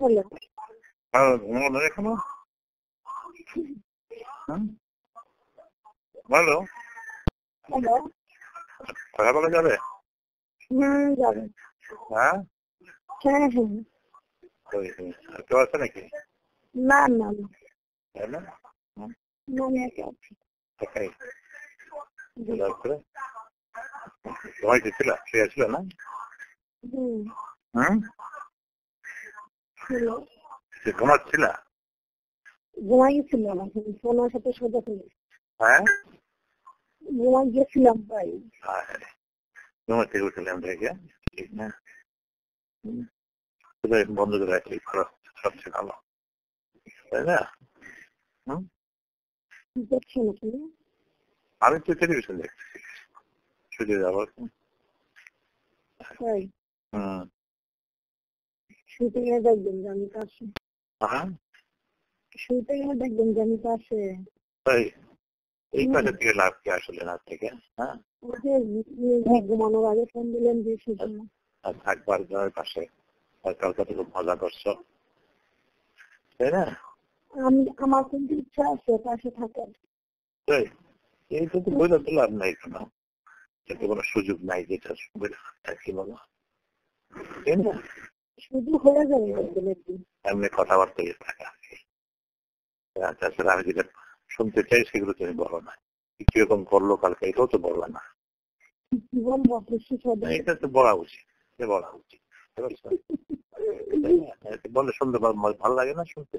হলো ঘুমানো এখনো ভালো হ্যালো সকালবেলা যাবে? যাবে হ্যাঁ হ্যাঁ হ্যাঁ কেউ আছে নাকি? না না না তাই না? না আমি একা আছি একাই? তারপরে সময় ছিল শুয়ে ছিল না? ছিল ঘুমাচ্ছিল? ঘুমাই গেছিল না ফোনের সাথে সোজা ছিল হ্যাঁ ঘুমাই গেছিলাম ভাই ঘুমাতে উঠলাম থেকে ঠিক না বন্ধ করে রাখলি সবচেয়ে ভালো তাই না? দেখছো নাকি আমি তো টেলিভিশন দেখছি শুধু যাবো তাই শুতে গেলে দেখবেন যে আমি পাশে শুতে গেলে দেখবেন যে আমি পাশে তাই এই পাশে থেকে লাভ কি আসলে না থেকে ঘুমানোর আগে ফোন দিলেন যে সেজন্য থাকবার ঘরের পাশে কালকে খুব মজা করছো তাই না? আমি আমার কিন্তু ইচ্ছা আছে পাশে থাকার তাই এই তো বইটা তো লাভ নাই কেন যাতে কোনো সুযোগ নাই যেটা কি বলো তাই না? শুধু হয়ে যাবে এমনি কথাবার্তা থাকা তাছাড়া আমি যেটা শুনতে চাই সেগুলো তুমি বলো না কিরকম করলো কালকে এটাও তো বললো না এটা তো বলা উচিত বলা উচিত বললে শুনতে ভালো লাগে না শুনতে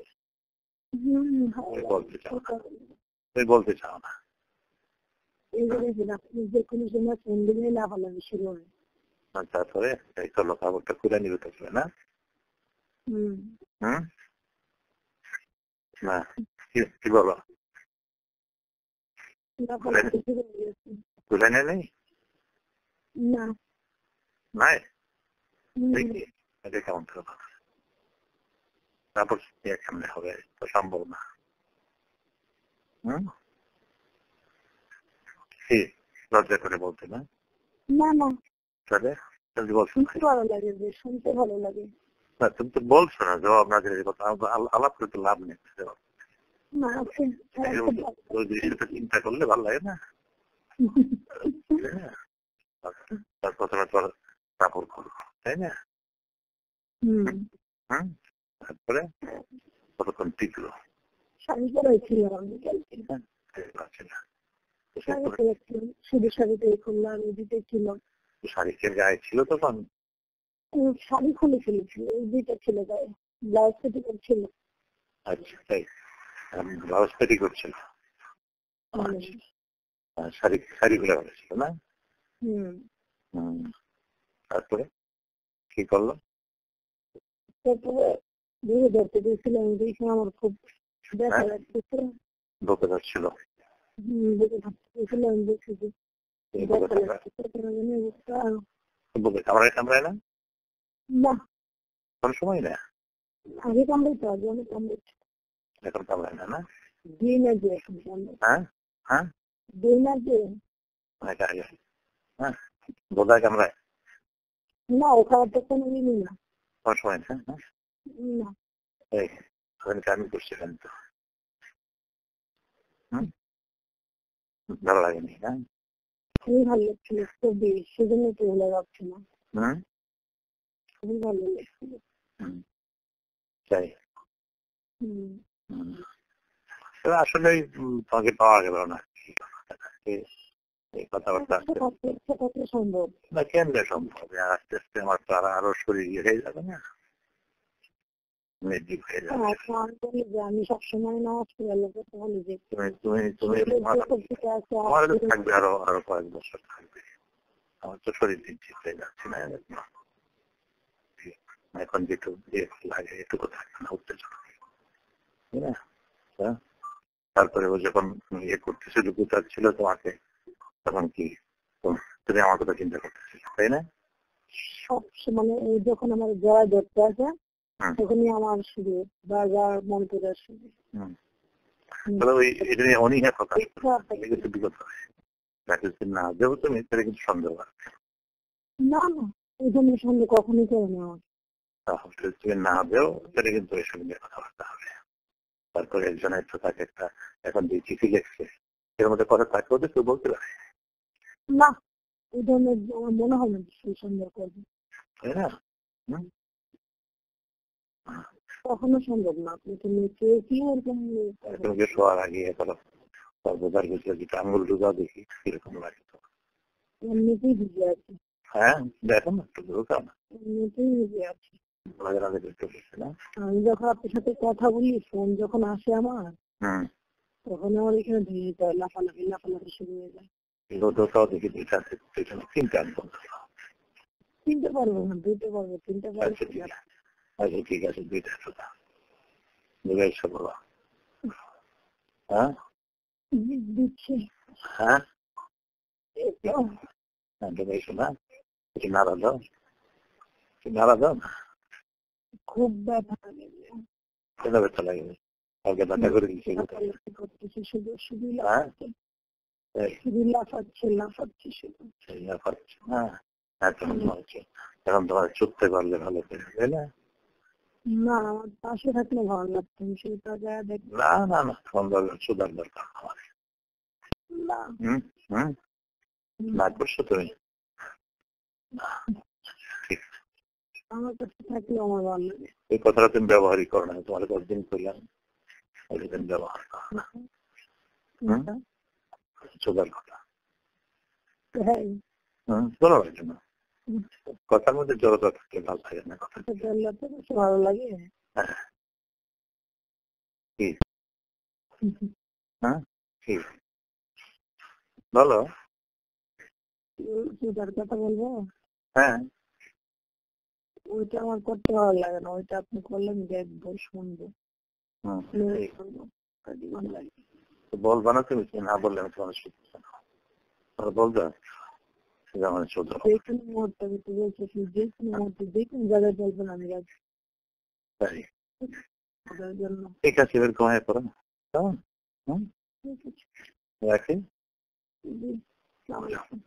বলতে চাও না তুমি বলতে চাও না তারপরে এই তো লোকাবরটা খুলে নিবে থাকবে না না কি বলো তুলে নেই নাই এটা কেমন কথা তারপর কেমনে হবে তো সম্ভব না কি লজ্জা করে বলতে না না তাহলে বলছো ভালো লাগে শুনতে ভালো লাগে না তুমি তো বলছো না জবাব না দিলে কথা আলাপ করে তো লাভ নেই চিন্তা করলে ভালো লাগে না তার প্রথমে তোর কাপড় করবো তাই না তারপরে কতক্ষণ টিকলো শুধু শাড়িতে করলাম দিতে ছিল শাড়ির গায়ে ছিল তখন শাড়ি খুলে ফেলেছিল দুইটা ছিল গায়ে ব্লাউজ পেটিকোট ছিল আচ্ছা তাই ব্লাউজ পেটিকোট ছিল শাড়ি খুলে ফেলেছিল না তারপরে কি করলো তারপরে ধীরে ধরতে দিয়েছিলাম দেখে আমার খুব ব্যথা লাগতেছে ঢোকে যাচ্ছিল কামড়ায় না কোন সময় না আগে কামড়াইতো আগে অনেক কামড়াইতো এখন কামড়ায় না না দিই না যে এখন দিই না যে বোধহয় কামড়ায় না ও খাওয়াটা কোনো মিলি না কোন সময় না না আমি করছিলাম তো ভালো লাগেনি হ্যাঁ খুবই ভালো লাগছিল খুবই সেজন্য তো ভালো লাগছে না খুবই ভালো লাগছিল তাই আসলে তোমাকে পাওয়া গেল না এই কথাবার্তা সম্ভব না কেমনে সম্ভব আস্তে আস্তে আমার তো আরো শরীর হয়ে যাবে না আমি সবসময় না থাকবে আরো কয়েক বছর থাকবে আমার তো শরীর ঠিক হয়ে যাচ্ছে না এখন যেটু লাগে এটুকু থাকবে না উত্তেজনা তারপরে ও যখন ইয়ে করতেছিল গুছাচ্ছিল তোমাকে তখন কি তুমি আমার কথা চিন্তা করতেছিল তাই না সব মানে যখন আমার জয়া ধরতে আসে তখনই আমার শুধু বারবার মন করে আসবে অনীহা কথা বিগত না যেহেতু তুমি তাহলে কিন্তু সন্দেহ না না এই জন্য সন্দেহ কখনই করে না তাহলে তুমি না দেও সেটা কিন্তু এসব নিয়ে কথাবার্তা হবে। তারপরে একজনের তো তাকে একটা এখন যে চিঠি লিখছে এর মধ্যে কথা তাকে ওদের কেউ বলতে পারে না, এই ধরনের আমার মনে হয় না সেই সুন্দর করবে, তাই না? কখনো সম্ভব না। আপনি তো মেয়েকে কি ওরকম তোমাকে শোয়ার আগে করো বোঝার ভিতরে যেটা আঙুল ডুবা দেখি কিরকম লাগে তো। এমনিতেই ভিজে আছে, হ্যাঁ দেখো না একটু ঢোকা না এমনিতেই ভিজে আছে। মাঝে মাঝে দেখতে পাচ্ছি না। আমি যখন আপনার সাথে কথা বলি, ফোন যখন আসে আমার, তখন আমার এখানে ভিজে যেতে হয়, লাফালাফি শুরু হয়ে যায়। ঢোকাও দেখি দুইটা আছে, তিনটা আনবো। চিনতে পারবো না, দুইটা পারবো, তিনটা পারবো। আচ্ছা ঠিক আছে, দুইটা ঢোকা বুঝাইছো বাবা। হ্যাঁ দিচ্ছে, হ্যাঁ ঢুকাইছো না, একটু নাড়া দাও, নাড়া দাও না। খুব ব্যথা লাগে, কেন ব্যথা লাগে? কালকে ব্যথা করে দিচ্ছি শুধু শুধু হ্যাঁ শুধু লাফাচ্ছে শুধু। হ্যাঁ এখন তোমার চুপতে পারলে ভালো করে, তাই না? না, আমার পাশে থাকলে ভালো লাগতো, সেটা যায় দেখ। না না না, সুদার দরকার আমার। না না করছো তুমি, আমার কাছে থাকলে আমার ভালো লাগে। এই কথাটা তুমি ব্যবহারই করো না, তোমার কতদিন করলাম ওইদিন ব্যবহার করো না সুদার কথা। হ্যাঁ বলো না কেন? কথার মধ্যে জড়তা থাকলে ভালো লাগে না, কথা ভালো লাগে। হ্যাঁ কি হ্যাঁ ঠিক বলো। সুদার কথা বলবো? হ্যাঁ ওইটা আমার করতে ভালো লাগে না, ওইটা আপনি করলে আমি দেখবো, শুনবো, ভালো লাগে। বলবা না তুমি, না বললে আমি তোমার শুনতে না, বলবে আমার ছোট যে কোনো মুহূর্তে আমি তো বলছি, যে কোনো মুহূর্তে যে কোনো জায়গায় বলবেন আমি রাজি। তাই ওদের জন্য ঠিক আছে, এরকম হয়ে পড়ো না, কেমন? রাখি। জি, আসসালামু আলাইকুম।